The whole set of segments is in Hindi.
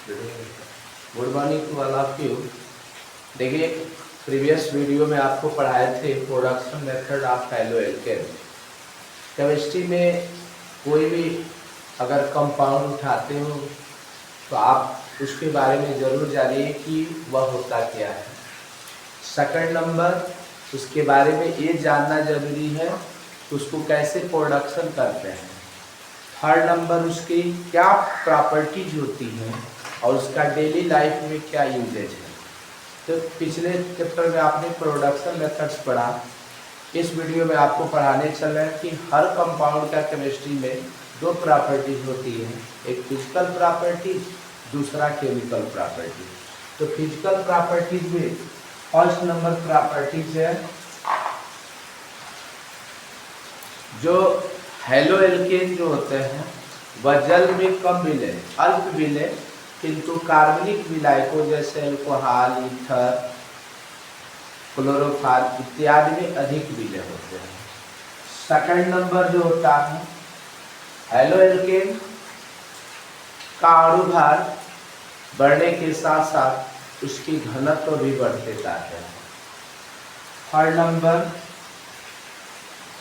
Good morning to all of you. देखिए, प्रीवियस वीडियो में आपको पढ़ाए थे production method of hello alkene. Chemistry में कोई भी अगर कंपाउंड उठाते हो तो आप उसके बारे में ज़रूर जानिए कि वह होता क्या है। सेकंड नंबर, उसके बारे में ये जानना जरूरी है कि उसको कैसे प्रोडक्शन करते हैं। थर्ड नंबर, उसकी क्या प्रॉपर्टीज होती हैं और उसका डेली लाइफ में क्या यूजेज है। तो पिछले चैप्टर में आपने प्रोडक्शन मेथड्स पढ़ा। इस वीडियो में आपको पढ़ाने चल रहे हैं कि हर कंपाउंड का केमिस्ट्री में दो प्रॉपर्टीज होती हैं, एक फिजिकल प्रॉपर्टीज, दूसरा केमिकल प्रॉपर्टीज। तो फिजिकल प्रॉपर्टीज में फर्स्ट नंबर प्रॉपर्टीज है जो हैलो एल्केन जो होते हैं वह जल में कम मिले, अल्प मिले, किंतु कार्बनिक विलायकों जैसे अल्कोहल, ईथर, क्लोरोफॉर्म इत्यादि में अधिक विलय होते हैं। सेकंड नंबर जो होता है, हैलो एल्केन का अणु भार बढ़ने के साथ साथ उसकी घनत्व भी बढ़ते जाते हैं। थर्ड नंबर,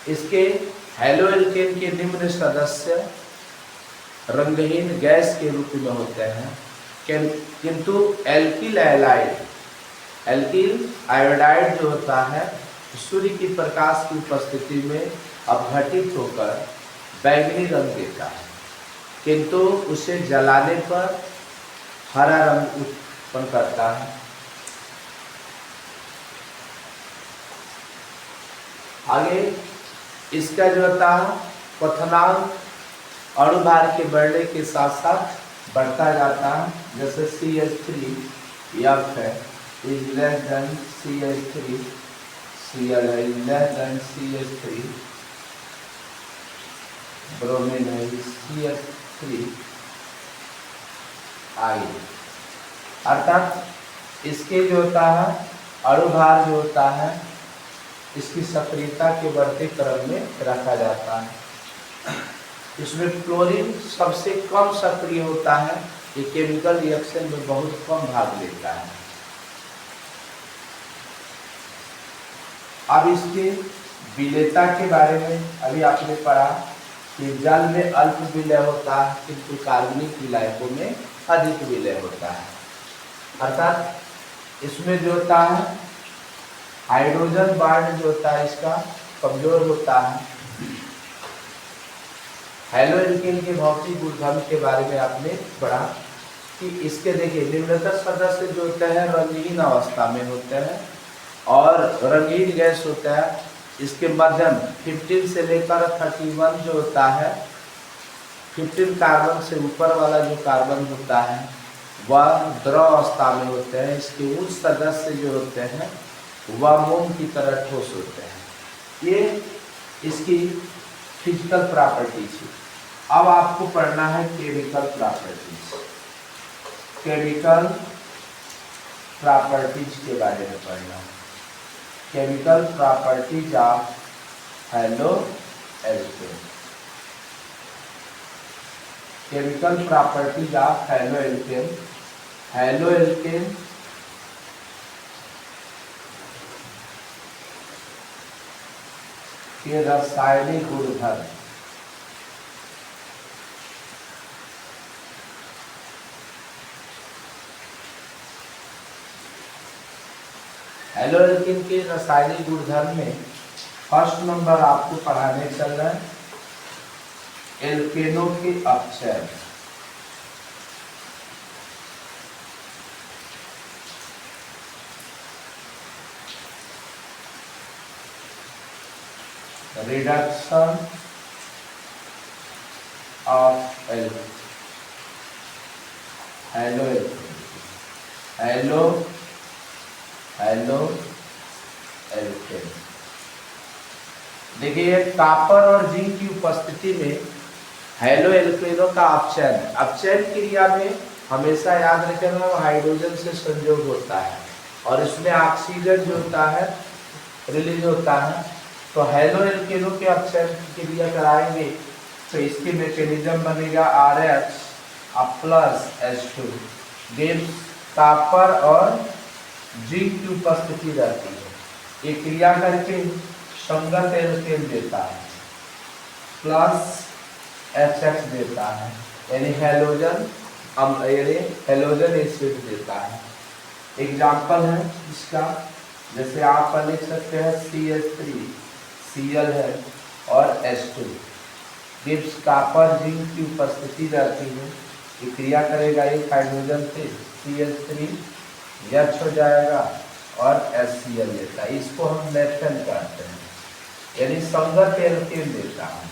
इसके हैलो एल्केन के निम्न सदस्य रंगहीन गैस के रूप में होते हैं, किंतु एल्किल आयोडाइड जो होता है सूर्य की प्रकाश की उपस्थिति में अपघटित होकर बैंगनी रंग देता है, किंतु उसे जलाने पर हरा रंग उत्पन्न करता है। आगे इसका जो होता है क्वथनांक अणुभार के बढ़ने के साथ साथ बढ़ता जाता है, जैसे CH3 है is less than CH3, Cl है is less than CH3, bromine है CH3 I। अर्थात इसके जो होता है अणुभार जो होता है इसकी सक्रियता के बढ़ते क्रम में रखा जाता है। इसमें क्लोरीन सबसे कम सक्रिय होता है, ये केमिकल रिएक्शन में बहुत कम भाग लेता है। अब इसके विलेयता के बारे में अभी आपने पढ़ा कि जल में अल्प विलय होता है किंतु कार्बनिक विलायकों में अधिक विलय होता है। अर्थात इसमें जो होता है हाइड्रोजन बॉन्ड जो होता है इसका कमजोर होता है। हैलो एल्केन के भौतिक गुणधर्म के बारे में आपने पढ़ा कि इसके देखिए निम्नतर सदस्य जो होते हैं रंगहीन अवस्था में होते हैं और रंगीन गैस होता है। इसके मध्यम 15 से लेकर 31 जो होता है, 15 कार्बन से ऊपर वाला जो कार्बन होता है वह द्रव अवस्था में होते हैं। इसके उच्च सदस्य जो होते हैं वह मोम की तरह ठोस होते हैं। ये इसकी फिजिकल प्रॉपर्टीज है। अब आपको पढ़ना है केमिकल प्रॉपर्टीज। केमिकल प्रॉपर्टीज के बारे में पढ़ना है। Chemical properties of hello alkene. Chemical properties of hello alkene. Haloalkane के रासायनिक गुणधर्म। हैलो एल्केन के रासायनिक गुणधर्म में फर्स्ट नंबर आपको पढ़ाने चल रहा है एल्केनों के अपचय। Reduction of hello alkane. देखिए, कॉपर और जिंक की उपस्थिति में हैलो एल्केनों का अपचयन, अपचयन क्रिया में हमेशा याद रखना हाइड्रोजन से संयोग होता है और इसमें ऑक्सीजन जो होता है रिलीज होता है। तो हैलो एल्केनों के अपचयन की क्रिया कराएंगे तो इसके मैकेनिज्म बनेगा RH plus H2 gives copper और जिंक की उपस्थिति रहती है। ये क्रिया करके संगत एल्केन देता है प्लस HX देता है, यानी हेलोजन एसिड देता है। एग्जाम्पल है इसका, जैसे आप लिख सकते हैं CH3 Cl है और H2 गिव्स कॉपर जिंक की उपस्थिति रहती है। ये क्रिया करेगा एक हाइड्रोजन से CH3 H हो जाएगा और HCl देता है। इसको हम नेप्टन कहते हैं, यानी संगत एल्केन देता है।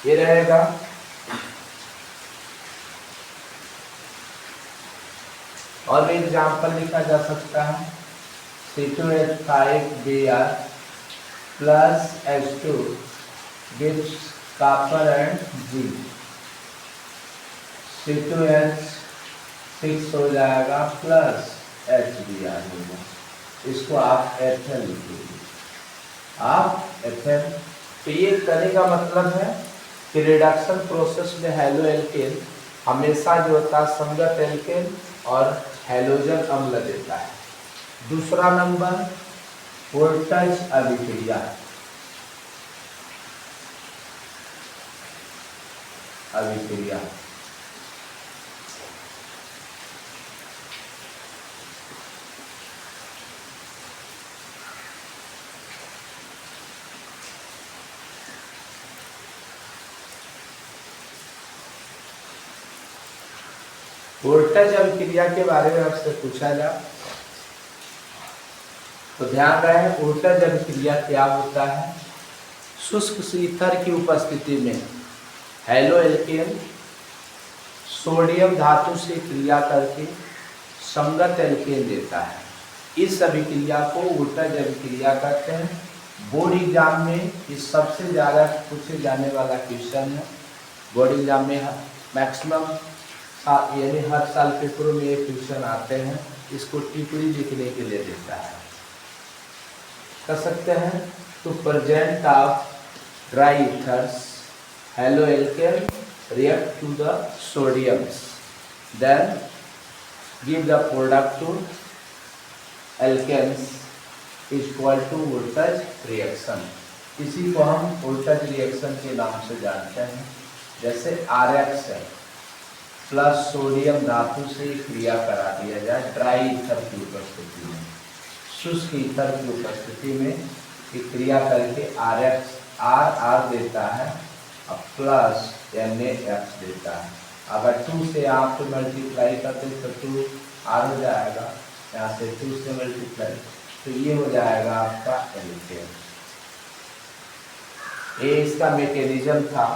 ये रहेगा और भी एग्जाम्पल लिखा जा सकता है C2H5Br plus H2 gives copper and zinc. C2H6 हो जाएगा प्लस HBr होगा। इसको आप एथेन लिखिए, आप एथेन। तो ये करने का मतलब है कि रिडक्शन प्रोसेस में हैलो एल्केन हमेशा जो होता है संगत एल्केन और हैलोजन अम्ल देता है। दूसरा नंबर वोल्टेज अभिक्रिया। वोल्टेज अभिक्रिया के बारे में आपसे पूछा जाए तो ध्यान रहे, वोल्टेज अभिक्रिया क्या होता है। शुष्क ईथर की उपस्थिति में हैलो एल्केन सोडियम धातु से क्रिया करके संगत एल्केन देता है। इस अभिक्रिया को वोल्टेज अभिक्रिया कहते हैं। बोर्ड एग्जाम में ये सबसे ज़्यादा पूछे जाने वाला क्वेश्चन है। बोर्ड एग्जाम में मैक्सिमम यानी हर साल पेपरों में ये क्वेश्चन आते हैं। इसको टिप्पणी लिखने के लिए देता है। कर सकते हैं to present of dry ethers halo alkane react to the sodiums then give the product to alkanes is equal to voltage reaction. इसी को हम वोल्टेज रिएक्शन के नाम से जानते हैं। जैसे RX है प्लस सोडियम धातु से क्रिया करा दिया जाए ड्राई ईथर की उपस्थिति में, शुष्क ईथर की उपस्थिति में क्रिया करके R देता है और प्लस NaX देता है। अगर 2 से आप मल्टीप्लाई करते तो 2R हो जाएगा, यहाँ से 2 से मल्टीप्लाई तो ये हो जाएगा आपका एल्केन। ये इसका मैकेनिज्म था।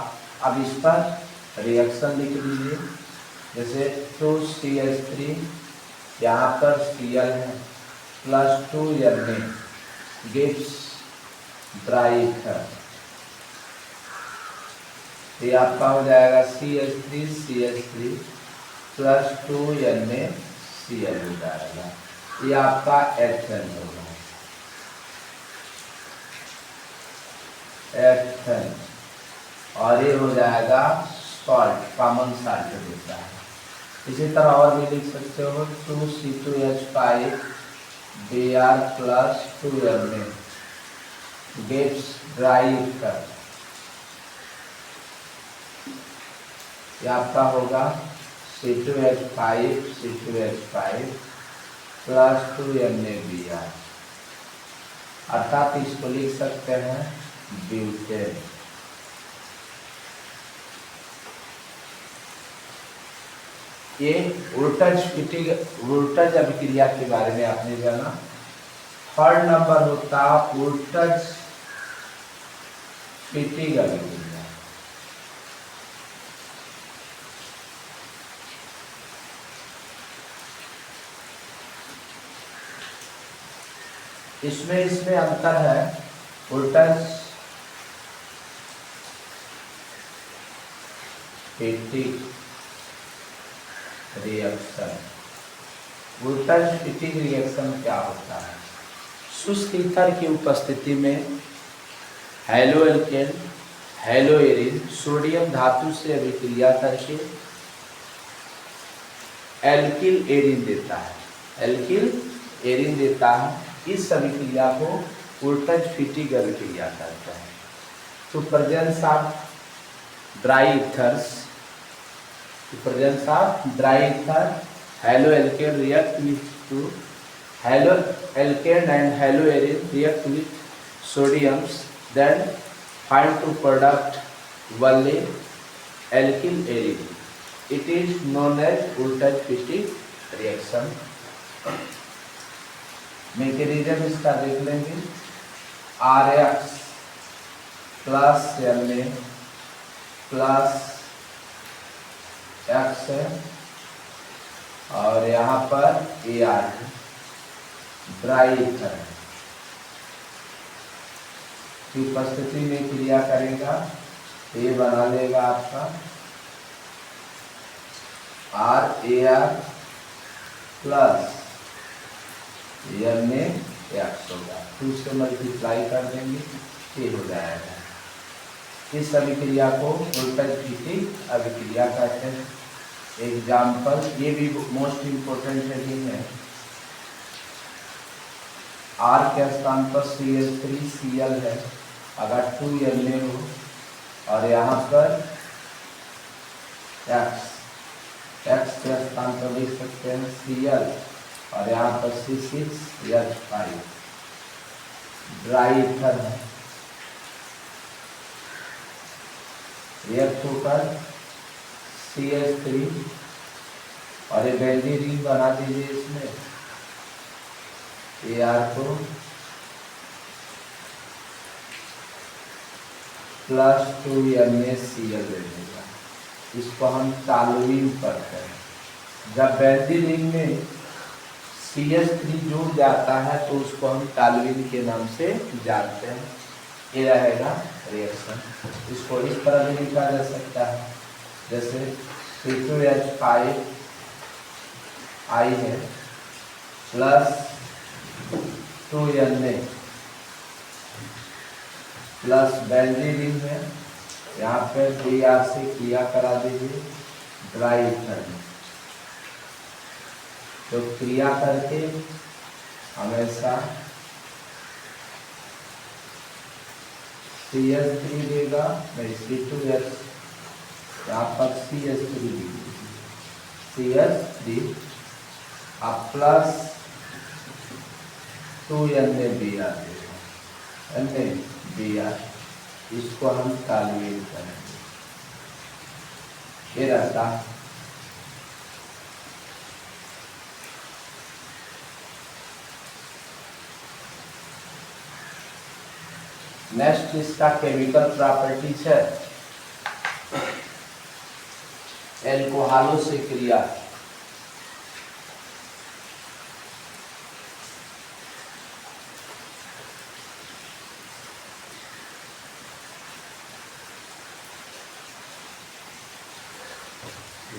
अब इस पर रिएक्शन लिख लीजिए। जैसे 2CH3 यहाँ पर Cl है plus 2 Na gives dry ether. ये आपका हो जाएगा CH3 प्लस 2 NaCl हो जाएगा। ये आपका एथेन होगा, एथेन। और ये हो जाएगा सॉल्ट, कॉमन सॉल्ट देता है। इसी तरह और भी लिख सकते हो 2C2H5Br plus 2 Na gives dry ether. ये आपका होगा C2H5 प्लस 2 NaBr, अर्थात इसको लिख सकते हैं ब्यूटेन। ये वोल्टेज अभिक्रिया के बारे में आपने जाना। थर्ड नंबर होता वोल्टेज फिटिंग अभिक्रिया। इसमें अंतर है। Wurtz Fittig reaction. Wurtz Fittig reaction क्या होता है? शुष्क ईथर की उपस्थिति में haloalkane haloarene sodium धातु से अभिक्रिया करके एल्किल एरिन देता है, एल्किल एरिन देता है। इस अभिक्रिया को उल्टज-फीटिंग अभिक्रिया कहते हैं। तो presence of dry ethers, presence of dry ether, haloalkane react with haloalkane and haloarine react with sodiums, then find to product only alkyl arine. It is known as उल्टज-फीटिंग reaction. Mechanism इसका देख लेंगे। RX plus Na plus X है और यहाँ पर AR है, ड्राई ईथर है की उपस्थिति में क्रिया करेगा। ये बना लेगा आपका RAR प्लस Na होगा, 2 से मल्टीप्लाई कर देंगे, ये हो जाएगा। इस अभिक्रिया को उल्टज-फीटिंग अभिक्रिया कहते हैं। एग्जाम्पल, ये भी मोस्ट इम्पोर्टेंट है। R के स्थान पर CH3Cl है, अगर 2Na हो, और यहाँ पर X के स्थान पर लिख सकते हैं Cl और यहाँ पर C6H5 ड्राई ईथर है। रिएक्ट होकर CH3 और ये बेंजीन रिंग बना दीजिए इसमें, AR को प्लस 2NaCl दे देगा। इसको हम टॉलुइन करते हैं। जब बेंजीन रिंग में CH3 जुड़ जाता है तो उसको हम टॉलुइन के नाम से जानते हैं। ये रहेगा रिएक्शन। इसको इस तरह भी लिखा जा सकता है, जैसे C2H5 I है प्लस 2Na प्लस बेंजीन है, यहाँ पे Br से क्रिया करा दीजिए ड्राई ईथर में। तो क्रिया करके हमेशा CH3 देगा, नहीं C2H, यहाँ पर CH3 अब प्लस 2NaBr देगा, NaBr, इसको हम टॉलुइन करेंगे। ये रहता नेक्स्ट इसका केमिकल प्रॉपर्टीज है। एल्कोहलों से क्रिया,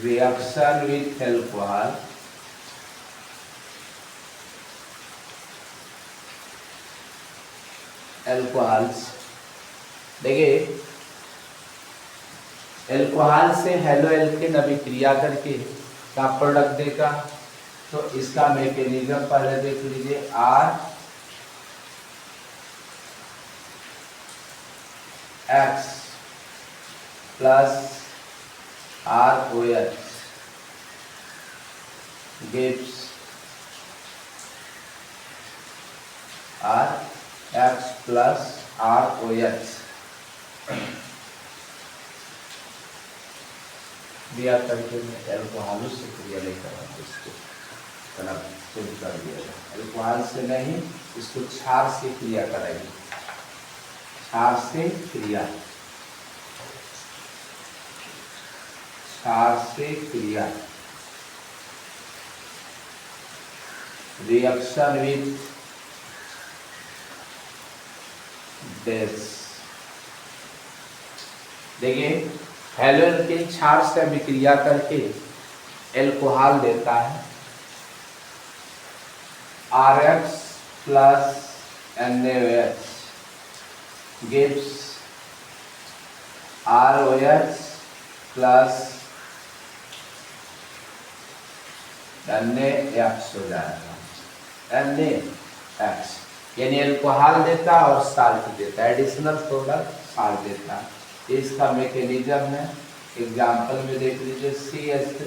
reaction with alcohol, एल्कोहल्स। देखिए, एल्कोहल से हेलोएल्केन अभिक्रिया करके क्या प्रोडक्ट देगा, तो इसका मैकेनिज्म पहले देख लीजिए। RX plus ROH gives RX plus ROH दिया करके एल्कोहल से क्रिया लेकर इसको शुरू कर दिया जाए। एल्कोहल से नहीं, इसको क्षार से क्रिया कराएगी, क्षार से क्रिया, क्षार से क्रिया, रिएक्शन विथ डेस। देखिए, हेलोएल्केन क्षार से अभिक्रिया करके एल्कोहल देता है। RX plus NaOH gives ROH plus NaX हो जाएगा, NaX, यानी अल्कोहल देता है और साल्ट देता है, एडिशनल प्रोडक्ट साल्ट देता है। ये इसका मैकेनिज्म है। एग्जाम्पल में देख लीजिए, CH3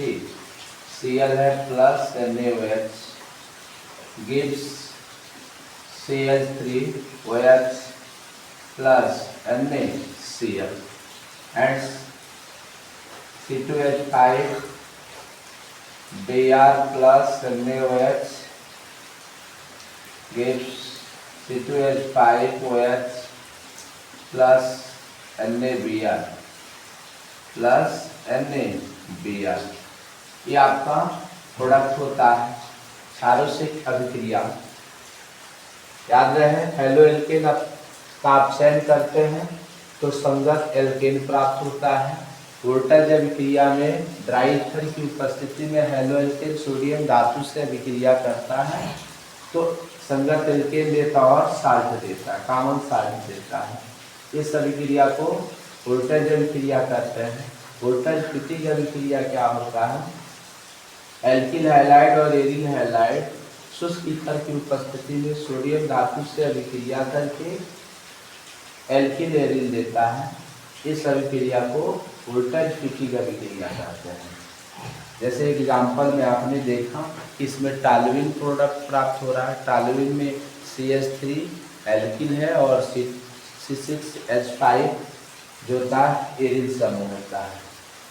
Cl है plus NaOH gives CH3OH plus NaCl and C2H5 Br plus NaOH gives C2H5OH plus NaBr plus NaBr। ये आपका प्रोडक्ट होता है क्षारोसिक अभिक्रिया। याद रहे, हेलो एल्केन का आप चयन करते हैं तो संगत एल्केन प्राप्त होता है। वोल्टेज अभिक्रिया में ड्राई ईथर की उपस्थिति में हेलो एल्केन सोडियम धातु से अभिक्रिया करता है तो संगत एल्केन देता और साल्ट देता है, कॉमन साल्ट देता है। इस अभिक्रिया को वोल्टेज अभिक्रिया कहते हैं। वोल्टेज प्रीतिक अभिक्रिया क्या होता है, एल्किल हैलाइड और एरिल हैलाइड शुष्क ईथर की उपस्थिति में सोडियम धातु से अभिक्रिया करके एल्किल एरिल देता है। इस अभिक्रिया को वोल्टेज प्रीतिक अभिक्रिया कहते हैं। जैसे एग्जाम्पल में आपने देखा कि इसमें टॉल्यूइन प्रोडक्ट प्राप्त हो रहा है। टॉल्यूइन में CH3 एल्किल है और C6H5 जो होता है एरिल समूह होता है।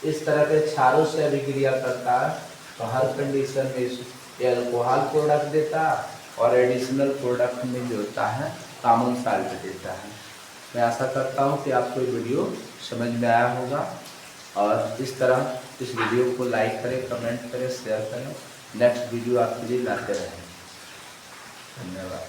इस तरह के क्षारों से अभिक्रिया करता है तो हर कंडीशन में ये अल्कोहल प्रोडक्ट देता है और एडिशनल प्रोडक्ट में जो होता है कॉमन साल्ट देता है। मैं आशा करता हूँ कि आपको ये वीडियो समझ में आया होगा और इस तरह इस वीडियो को लाइक करें, कमेंट करें, शेयर करें। नेक्स्ट वीडियो आपके लिए लाते रहें। धन्यवाद।